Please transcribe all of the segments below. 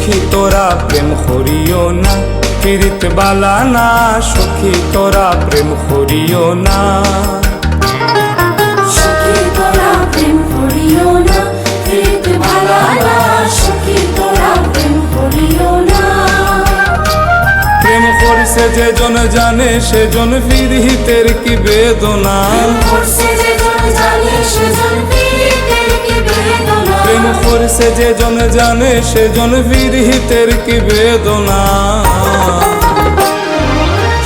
সখী তোরা প্রেম করিও না, পীড়িত বালা না, সখী তোরা প্রেম করিও না। সখী তোরা প্রেম করিও না, পীড়িত বালা না, সখী তোরা প্রেম করিও না। প্রেম করছে যে জন জানে সেজন পীড়িতের কি বেদনা। প্রেম করছে যে জন জানে সেজন পীড়িতের কি বেদনা। প্রেম করছে যে জন জানে সেজন পীড়িতের কি বেদনা।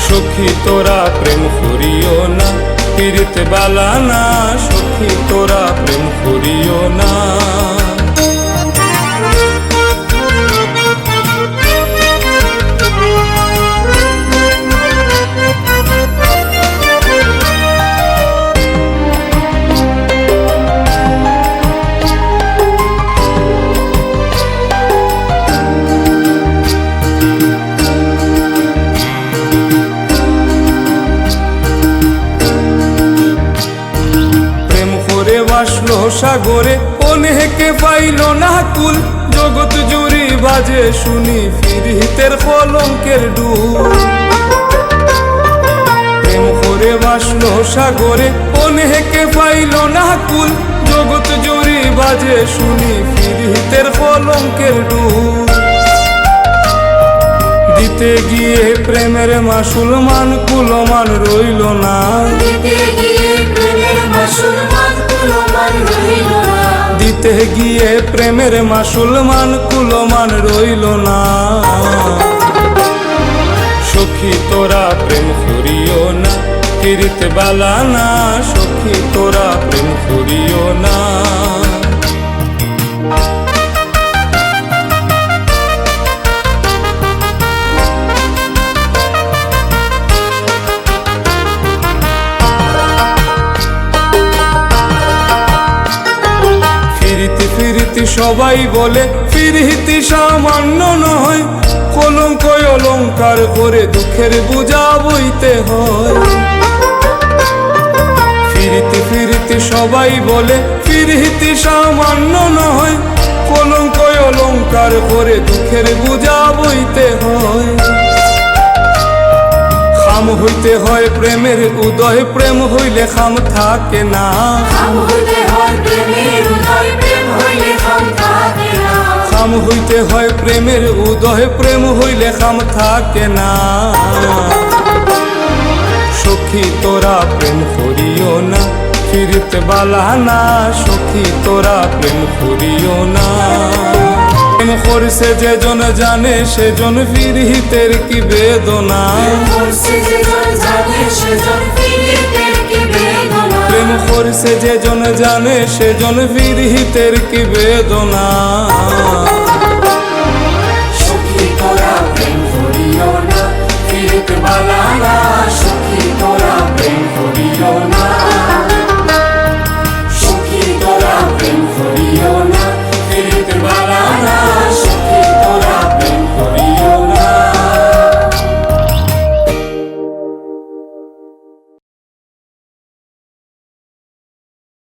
সখী তোরা প্রেম করিও না, পীড়িত বালা না, সখী তোরা প্রেম করিও না। বাসলো সাগরে অনেকে পাইল না কুল, জগৎ জুড়ি বাজে শুনি পীড়িতের কলঙ্কের ডুল। প্রেম করে বাসলো সাগরে অনেকে পাইল না কুল, জগৎ জুড়ি বাজে শুনি পীড়িতের কলঙ্কের ডুল। দিতে গিয়ে প্রেমের মাসুল মান কুলমান রইল না। দিতে গিয়ে প্রেমের মাসুল মান কুলমান রইল না। দিতে গিয়ে প্রেমের মাসুল মান কুলমান রইল না। সখী তোরা প্রেম করিও না, পীড়িত বালা না, সখী তোরা প্রেম করিও না। ফিরিতি সবাই বলে ফিরিতি সামান্য নয়, কলঙ্ক অলঙ্কার করে দুঃখের বোঝা বইতে হয়। ফিরিতি সবাই বলে ফিরিতি সামান্য নয়, কলঙ্ক অলঙ্কার করে দুঃখের বোঝা বইতে হয়। খাম হইতে হয় প্রেমের উদয়, প্রেম হইলে খাম থাকে না। খাম হইতে হয় প্রেমের উদয়, প্রেম হইলে খাম থাকে না। খাম হইতে হয় প্রেমের উদয়, প্রেম হইলে খাম থাকে না। সখী তোরা প্রেম করিও না, পীড়িত বালা না, সখী তোরা প্রেম করিও না। প্রেম করছে যে জন জানে সেজন পীড়িতের কি বেদনা। প্রেম করছে যে জন জানে সেজন পীড়িতের কি বেদনা। প্রেম করছে যে জন জানে সেজন পীড়িতের কি বেদনা। সখী তোরা প্রেম করিও না, পীড়িত বালা না, সখী তোরা প্রেম